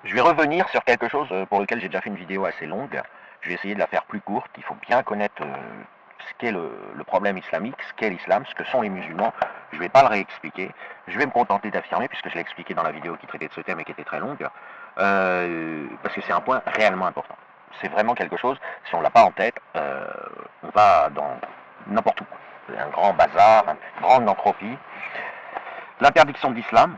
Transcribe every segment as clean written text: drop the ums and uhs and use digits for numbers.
Je vais revenir sur quelque chose pour lequel j'ai déjà fait une vidéo assez longue. Je vais essayer de la faire plus courte. Il faut bien connaître ce qu'est le problème islamique, ce qu'est l'islam, ce que sont les musulmans. Je ne vais pas le réexpliquer. Je vais me contenter d'affirmer, puisque je l'ai expliqué dans la vidéo qui traitait de ce thème et qui était très longue, parce que c'est un point réellement important. C'est vraiment quelque chose, si on ne l'a pas en tête, on va dans n'importe où. Un grand bazar, une grande entropie. L'interdiction de l'islam,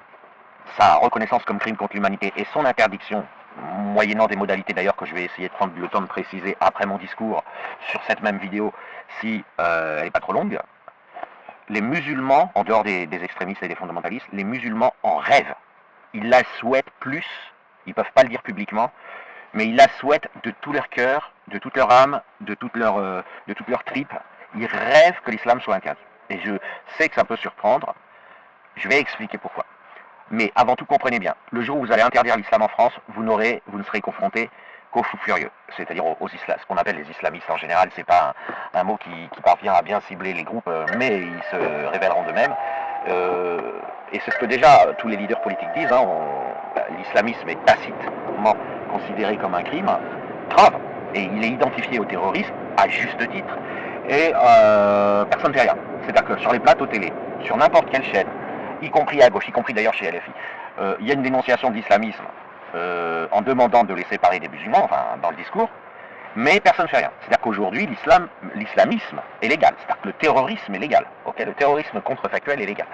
sa reconnaissance comme crime contre l'humanité et son interdiction, moyennant des modalités d'ailleurs que je vais essayer de prendre le temps de préciser après mon discours sur cette même vidéo si elle n'est pas trop longue, les musulmans, en dehors des extrémistes et des fondamentalistes, les musulmans en rêvent. Ils la souhaitent plus, ils ne peuvent pas le dire publiquement, mais ils la souhaitent de tout leur cœur, de toute leur âme, de toute leur tripe. Ils rêvent que l'islam soit interdit. Et je sais que ça peut surprendre, je vais expliquer pourquoi. Mais avant tout, comprenez bien, le jour où vous allez interdire l'islam en France, vous ne serez confronté qu'aux fous furieux, c'est-à-dire aux islamistes, ce qu'on appelle les islamistes en général. C'est pas un mot qui parvient à bien cibler les groupes, mais ils se révéleront d'eux-mêmes. Et c'est ce que déjà tous les leaders politiques disent, hein, l'islamisme est tacitement considéré comme un crime grave, et il est identifié au terrorisme à juste titre, et personne ne fait rien. C'est-à-dire que sur les plateaux télé, sur n'importe quelle chaîne, y compris à gauche, y compris d'ailleurs chez LFI, il y a une dénonciation de l'islamisme en demandant de les séparer des musulmans, enfin dans le discours, mais personne ne fait rien. C'est-à-dire qu'aujourd'hui, l'islamisme est légal, c'est-à-dire que le terrorisme est légal. Okay, le terrorisme contrefactuel est légal,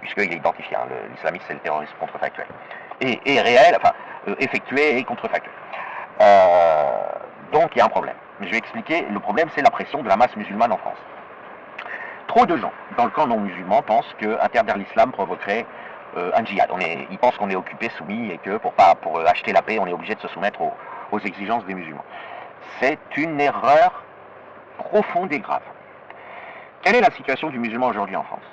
puisqu'il est identifié, hein, l'islamisme c'est le terrorisme contrefactuel. Et réel, enfin, effectué et contrefactuel. Donc il y a un problème. Je vais expliquer, le problème c'est la pression de la masse musulmane en France. Trop de gens dans le camp non musulman pensent que interdire l'islam provoquerait un djihad. Ils pensent qu'on est occupé, soumis, et que pour acheter la paix, on est obligé de se soumettre aux exigences des musulmans. C'est une erreur profonde et grave. Quelle est la situation du musulman aujourd'hui en France?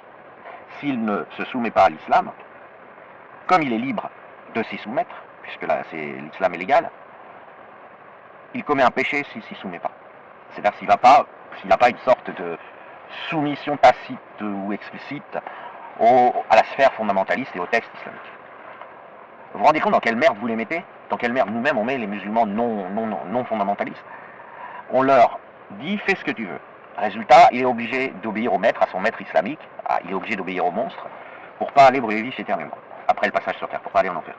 S'il ne se soumet pas à l'islam, comme il est libre de s'y soumettre, puisque là l'islam est légal, il commet un péché s'il s'y soumet pas. C'est-à-dire s'il n'a pas une sorte de soumission tacite ou explicite à la sphère fondamentaliste et au texte islamique. Vous vous rendez compte dans quelle merde vous les mettez? Dans quelle merde nous-mêmes on met les musulmans non fondamentalistes? On leur dit fais ce que tu veux. Résultat, il est obligé d'obéir au maître, à son maître islamique, il est obligé d'obéir au monstre pour pas aller brûler vif éternellement, après le passage sur terre, pour pas aller en enfer.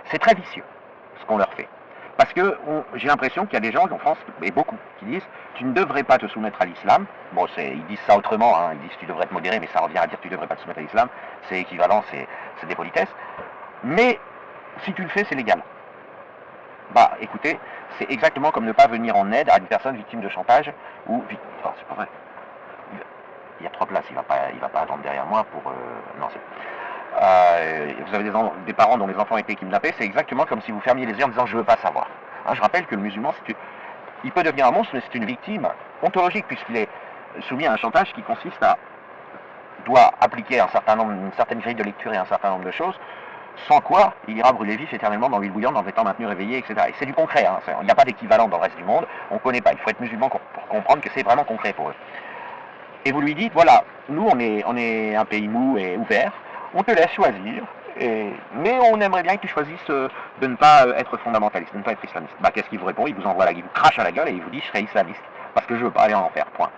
C'est très vicieux ce qu'on leur fait. Parce que j'ai l'impression qu'il y a des gens en France, et beaucoup, qui disent tu ne devrais pas te soumettre à l'islam. Bon, ils disent ça autrement, hein, ils disent tu devrais te modérer, mais ça revient à dire tu ne devrais pas te soumettre à l'islam. C'est équivalent, c'est des politesses. Mais si tu le fais, c'est légal. Bah écoutez, c'est exactement comme ne pas venir en aide à une personne victime de chantage ou enfin, c'est pas vrai. Il y a 3 places, il va pas attendre derrière moi pour non, vous avez des parents dont les enfants étaient kidnappés, c'est exactement comme si vous fermiez les yeux en disant je veux pas savoir. Hein, je rappelle que le musulman, il peut devenir un monstre, mais c'est une victime ontologique puisqu'il est soumis à un chantage qui consiste doit appliquer une certaine grille de lecture et un certain nombre de choses, sans quoi il ira brûler vif éternellement dans l'huile bouillante en étant maintenu réveillé, etc. Et c'est du concret, hein, il n'y a pas d'équivalent dans le reste du monde, on ne connaît pas, il faut être musulman pour comprendre que c'est vraiment concret pour eux. Et vous lui dites, voilà, nous on est un pays mou et ouvert, on te laisse choisir, mais on aimerait bien que tu choisisses de ne pas être fondamentaliste, de ne pas être islamiste. Bah qu'est-ce qu'il vous répond? Il vous envoie il vous crache à la gueule et il vous dit je serai islamiste, parce que je veux pas aller en enfer, point.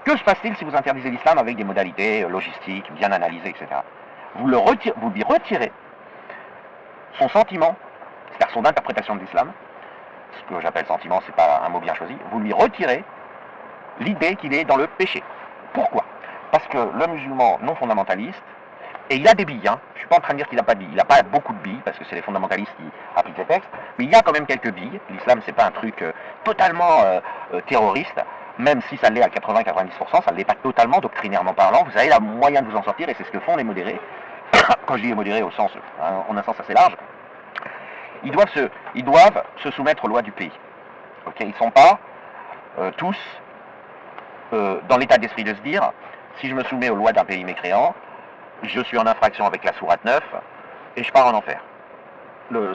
Que se passe-t-il si vous interdisez l'islam avec des modalités logistiques, bien analysées, etc. Vous lui retirez son sentiment, c'est-à-dire son interprétation de l'islam, ce que j'appelle sentiment, c'est pas un mot bien choisi, vous lui retirez l'idée qu'il est dans le péché. Pourquoi? Parce que le musulman non fondamentaliste, et il a des billes, hein. Je ne suis pas en train de dire qu'il n'a pas de billes, il n'a pas beaucoup de billes, parce que c'est les fondamentalistes qui appliquent les textes, mais il y a quand même quelques billes. L'islam, c'est pas un truc totalement terroriste, même si ça l'est à 80-90%, ça ne l'est pas totalement, doctrinairement parlant, vous avez la moyen de vous en sortir, et c'est ce que font les modérés. Quand je dis les modérés au sens, en un sens assez large, ils doivent se soumettre aux lois du pays. Okay, ils ne sont pas tous dans l'état d'esprit de se dire, si je me soumets aux lois d'un pays mécréant, je suis en infraction avec la sourate 9 et je pars en enfer.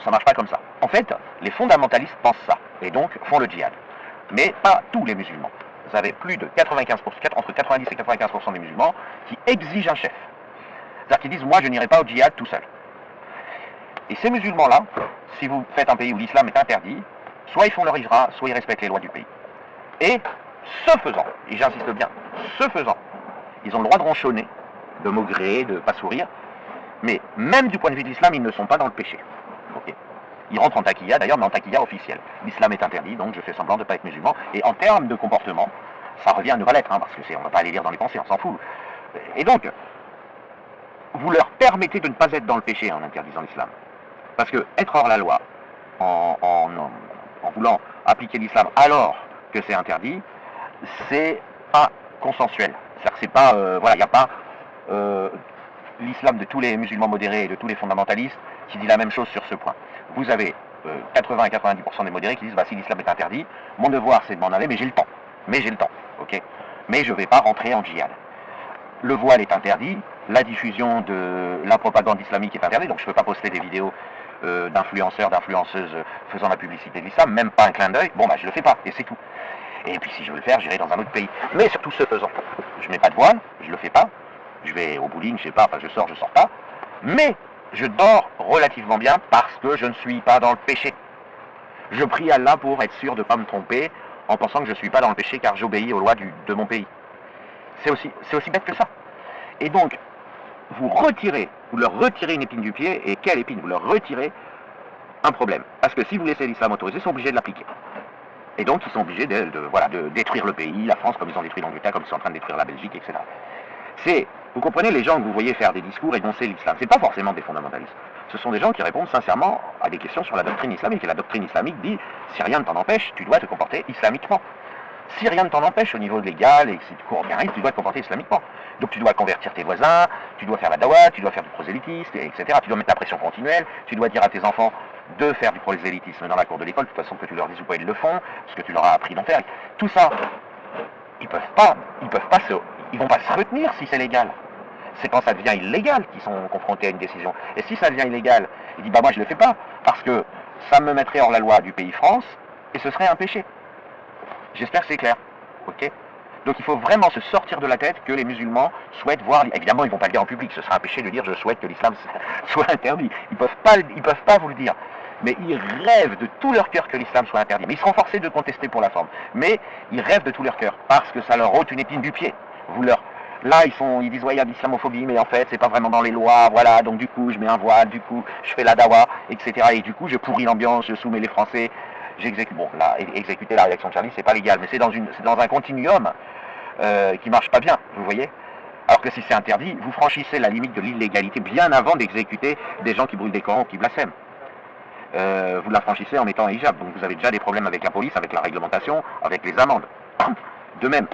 Ça marche pas comme ça. En fait, les fondamentalistes pensent ça, et donc font le djihad. Mais pas tous les musulmans. Vous avez plus de 95%, entre 90 et 95% des musulmans qui exigent un chef. C'est-à-dire qu'ils disent, moi je n'irai pas au djihad tout seul. Et ces musulmans-là, si vous faites un pays où l'islam est interdit, soit ils font leur hijra, soit ils respectent les lois du pays. Et ce faisant, et j'insiste bien, ce faisant, ils ont le droit de ronchonner, de maugréer, de ne pas sourire, mais même du point de vue de l'islam, ils ne sont pas dans le péché. Okay. Ils rentrent en taquilla, d'ailleurs, mais en taquilla officielle. L'islam est interdit, donc je fais semblant de ne pas être musulman. Et en termes de comportement, ça revient à ne pas l'être, parce que on ne va pas aller lire dans les pensées, on s'en fout. Et donc, vous leur permettez de ne pas être dans le péché en interdisant l'islam. Parce que être hors la loi, en voulant appliquer l'islam alors que c'est interdit, c'est pas consensuel. C'est-à-dire que c'est pas, voilà, il n'y a pas l'islam de tous les musulmans modérés et de tous les fondamentalistes qui dit la même chose sur ce point. Vous avez 80 à 90% des modérés qui disent, bah, si l'islam est interdit, mon devoir c'est de m'en aller, mais j'ai le temps. Mais j'ai le temps, ok. Mais je ne vais pas rentrer en djihad. Le voile est interdit, la diffusion de la propagande islamique est interdite, donc je ne peux pas poster des vidéos d'influenceurs, d'influenceuses faisant la publicité de l'islam, même pas un clin d'œil, bon bah je le fais pas, et c'est tout. Et puis si je veux le faire, j'irai dans un autre pays. Mais surtout ce faisant, je mets pas de voile, je le fais pas, je vais au bowling, je sais pas, enfin je sors pas, mais je dors relativement bien parce que je ne suis pas dans le péché. Je prie Allah pour être sûr de ne pas me tromper en pensant que je ne suis pas dans le péché car j'obéis aux lois de mon pays. C'est aussi bête que ça. Et donc, vous leur retirez une épine du pied, et quelle épine? Vous leur retirez un problème. Parce que si vous laissez l'islam autorisé, ils sont obligés de l'appliquer. Et donc, ils sont obligés de détruire le pays, la France, comme ils ont détruit l'Angleterre, comme ils sont en train de détruire la Belgique, etc. Vous comprenez, les gens que vous voyez faire des discours énoncer l'islam, c'est pas forcément des fondamentalistes. Ce sont des gens qui répondent sincèrement à des questions sur la doctrine islamique. Et la doctrine islamique dit, si rien ne t'en empêche, tu dois te comporter islamiquement. Si rien ne t'en empêche au niveau légal et que si tu cours bien risque, tu dois te comporter islamiquement. Donc tu dois convertir tes voisins, tu dois faire la dawa, tu dois faire du prosélytisme, etc. Tu dois mettre la pression continuelle, tu dois dire à tes enfants de faire du prosélytisme dans la cour de l'école, de toute façon que tu leur dises ou pas ils le font, parce que tu leur as appris d'en faire. Tout ça, ils vont pas se retenir si c'est légal. C'est quand ça devient illégal qu'ils sont confrontés à une décision. Et si ça devient illégal, ils disent bah moi je le fais pas, parce que ça me mettrait hors la loi du pays France, et ce serait un péché. J'espère que c'est clair, ok. Donc il faut vraiment se sortir de la tête que les musulmans souhaitent voir... Évidemment, ils ne vont pas le dire en public, ce sera un péché de dire je souhaite que l'islam soit interdit. Ils peuvent pas vous le dire. Mais ils rêvent de tout leur cœur que l'islam soit interdit. Mais ils seront forcés de contester pour la forme. Mais ils rêvent de tout leur cœur, parce que ça leur ôte une épine du pied. Là, ils disent, ouais, il y a de l'islamophobie, mais en fait, c'est pas vraiment dans les lois, voilà, donc du coup, je mets un voile, du coup, je fais la dawa, etc. Et du coup, je pourris l'ambiance, je soumets les Français, j'exécute. Bon, là, exécuter la réaction de Charlie, c'est pas légal, mais c'est dans un continuum qui marche pas bien, vous voyez. Alors que si c'est interdit, vous franchissez la limite de l'illégalité bien avant d'exécuter des gens qui brûlent des Corans ou qui blasphèment. Vous la franchissez en mettant un hijab, donc vous avez déjà des problèmes avec la police, avec la réglementation, avec les amendes. De même,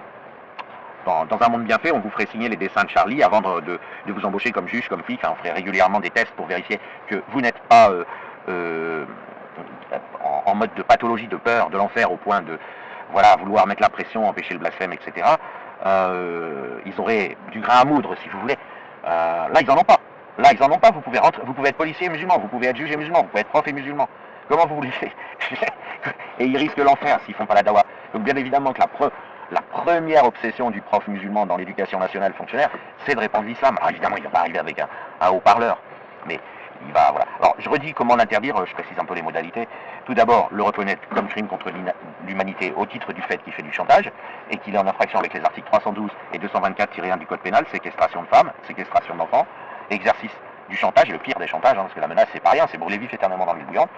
dans un monde bien fait, on vous ferait signer les dessins de Charlie avant de vous embaucher comme juge, comme flic. Enfin, on ferait régulièrement des tests pour vérifier que vous n'êtes pas en mode de pathologie, de peur, de l'enfer, au point de vouloir mettre la pression, empêcher le blasphème, etc. Ils auraient du grain à moudre, si vous voulez. Là, ils en ont pas. Vous pouvez être policier musulman, vous pouvez être juge et musulman, vous pouvez être prof et musulman. Comment vous voulez faire? Et ils risquent l'enfer s'ils font pas la dawa. Donc bien évidemment que la première obsession du prof musulman dans l'éducation nationale fonctionnaire, c'est de répandre l'islam. Alors évidemment, il ne va pas arriver avec un haut-parleur, mais il va, voilà. Alors je redis comment l'interdire, je précise un peu les modalités. Tout d'abord, le reconnaître comme crime contre l'humanité au titre du fait qu'il fait du chantage, et qu'il est en infraction avec les articles 312 et 224-1 du Code pénal, séquestration de femmes, séquestration d'enfants, exercice du chantage, et le pire des chantages, parce que la menace c'est pas rien, c'est brûler vif éternellement dans l'huile bouillante.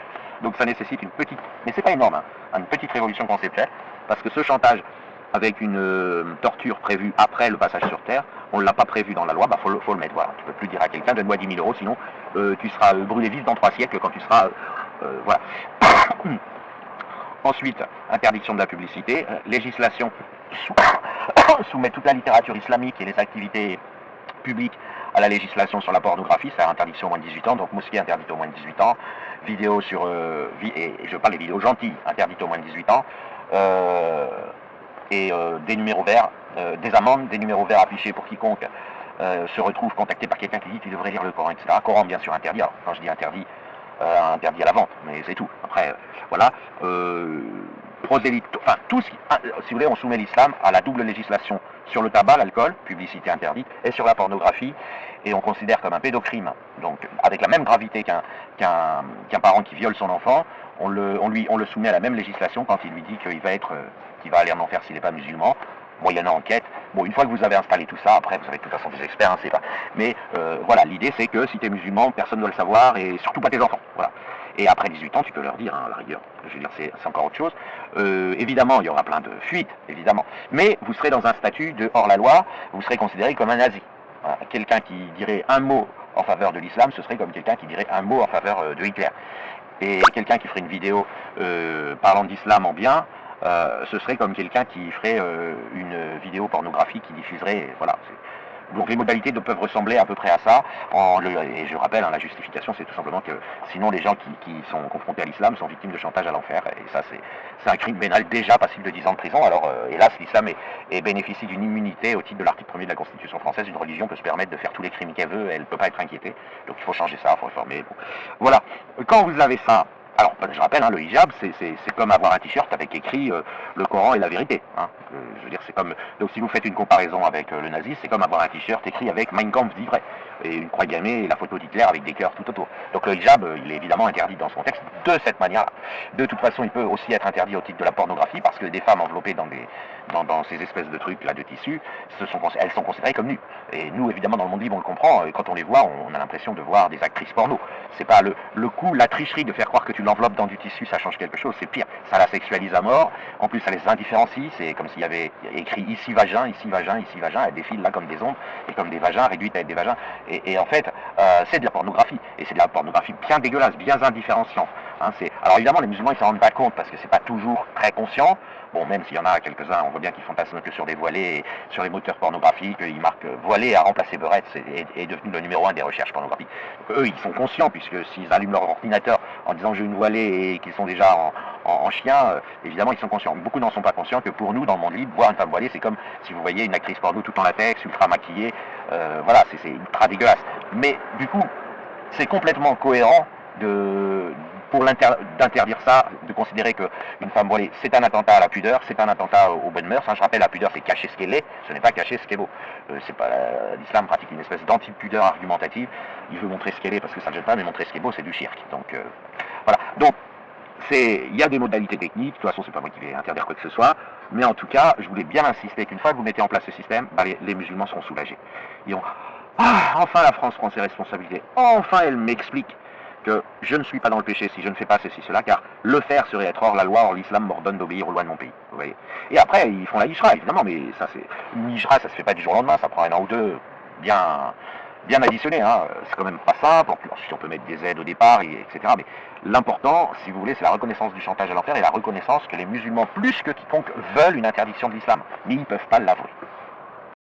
Donc ça nécessite une petite, mais c'est pas énorme, une petite révolution conceptuelle, parce que ce chantage, avec une torture prévue après le passage sur Terre, on ne l'a pas prévu dans la loi, faut le mettre, voilà. Tu ne peux plus dire à quelqu'un, donne-moi 10 000 €, sinon tu seras brûlé vif dans 3 siècles quand tu seras... voilà. Ensuite, interdiction de la publicité, législation soumet toute la littérature islamique et les activités publiques à la législation sur la pornographie, c'est interdiction au moins de 18 ans, donc mosquée interdite au moins de 18 ans, vidéo sur... et je parle des vidéos gentilles, interdites au moins de 18 ans, et des numéros verts, des amendes, des numéros verts affichés pour quiconque se retrouve contacté par quelqu'un qui dit qu'il devrait lire le Coran, etc. Coran bien sûr interdit, alors quand je dis interdit, interdit à la vente, mais c'est tout. Après, voilà, enfin tout ce qui, si vous voulez, on soumet l'islam à la double législation sur le tabac, l'alcool, publicité interdite, et sur la pornographie, et on considère comme un pédocrime, donc avec la même gravité qu'un parent qui viole son enfant, on le soumet à la même législation quand il lui dit qu'il va aller en enfer s'il n'est pas musulman, moyennant enquête. Bon, une fois que vous avez installé tout ça, après vous avez de toute façon des experts, c'est pas. Mais voilà, l'idée c'est que si tu es musulman, personne ne doit le savoir, et surtout pas tes enfants. Voilà. Et après 18 ans, tu peux leur dire, à la rigueur. Je veux dire, c'est encore autre chose. Évidemment, il y aura plein de fuites, évidemment. Mais vous serez dans un statut de hors-la-loi, vous serez considéré comme un nazi. Voilà. Quelqu'un qui dirait un mot en faveur de l'islam, ce serait comme quelqu'un qui dirait un mot en faveur de Hitler. Et quelqu'un qui ferait une vidéo parlant d'islam en bien, ce serait comme quelqu'un qui ferait une vidéo pornographique qui diffuserait, voilà. Donc les modalités peuvent ressembler à peu près à ça. Et je rappelle, la justification, c'est tout simplement que sinon les gens qui sont confrontés à l'islam sont victimes de chantage à l'enfer. Et ça, c'est un crime pénal déjà passible de 10 ans de prison. Alors hélas, l'islam bénéficie d'une immunité au titre de l'article 1er de la Constitution française. Une religion peut se permettre de faire tous les crimes qu'elle veut, elle ne peut pas être inquiétée. Donc il faut changer ça, il faut réformer. Bon. Voilà. Quand vous avez ça, alors, je rappelle, le hijab, c'est comme avoir un t-shirt avec écrit le Coran et la vérité. Je veux dire, c'est comme. Donc, si vous faites une comparaison avec le nazisme, c'est comme avoir un t-shirt écrit avec Mein Kampf dit vrai et une croix gammée et la photo d'Hitler avec des cœurs tout autour. Donc, le hijab, il est évidemment interdit dans son texte de cette manière-là. De toute façon, il peut aussi être interdit au titre de la pornographie parce que des femmes enveloppées dans ces espèces de trucs là de tissus, elles sont considérées comme nues. Et nous, évidemment, dans le monde libre, on le comprend. Quand on les voit, on a l'impression de voir des actrices porno. C'est pas le coup, la tricherie de faire croire que tu l'enveloppes dans du tissu, ça change quelque chose. C'est pire. Ça la sexualise à mort. En plus, ça les indifférencie. C'est comme s'il y avait écrit ici vagin, ici vagin, ici vagin. Elles défilent là comme des ombres et comme des vagins réduites à être des vagins. Et en fait, c'est de la pornographie. Et c'est de la pornographie bien dégueulasse, bien indifférenciante. Alors évidemment, les musulmans, ils s'en rendent pas compte parce que c'est pas toujours très conscient. Bon, même s'il y en a quelques-uns, on voit bien qu'ils fantasment que sur des voilés et sur les moteurs pornographiques, ils marquent voilé à remplacer beurette, est devenu le numéro 1 des recherches pornographiques. Donc, eux, ils sont conscients, puisque s'ils allument leur ordinateur en disant j'ai une voilée et qu'ils sont déjà en chien, évidemment, ils sont conscients. Beaucoup n'en sont pas conscients que pour nous, dans le monde libre, voir une femme voilée, c'est comme si vous voyez une actrice porno tout en latex, ultra maquillée, voilà, c'est ultra dégueulasse. Mais du coup, c'est complètement cohérent d'interdire ça, de considérer qu'une femme voilée, c'est un attentat à la pudeur, c'est un attentat aux bonnes mœurs. Je rappelle, la pudeur, c'est cacher ce qu'elle est, ce n'est pas cacher ce qu'est beau. L'islam pratique une espèce d'anti-pudeur argumentative. Il veut montrer ce qu'elle est parce que ça ne gêne pas, mais montrer ce qui est beau, c'est du shirk. Donc, voilà. Donc, il y a des modalités techniques. De toute façon, c'est pas moi qui vais interdire quoi que ce soit. Mais en tout cas, je voulais bien insister qu'une fois que vous mettez en place ce système, les musulmans seront soulagés. Ils diront, enfin la France prend ses responsabilités. Enfin, elle m'explique que je ne suis pas dans le péché si je ne fais pas ceci, cela, car le faire serait être hors la loi, or l'islam m'ordonne d'obéir aux lois de mon pays. Vous voyez. Et après, ils font la hijra, évidemment, mais ça c'est une hijra, ça se fait pas du jour au lendemain, ça prend un an ou deux, bien additionné. C'est quand même pas simple. Ensuite, on peut mettre des aides au départ, etc. Mais l'important, si vous voulez, c'est la reconnaissance du chantage à l'enfer et la reconnaissance que les musulmans, plus que quiconque, veulent une interdiction de l'islam, mais ils ne peuvent pas l'avouer.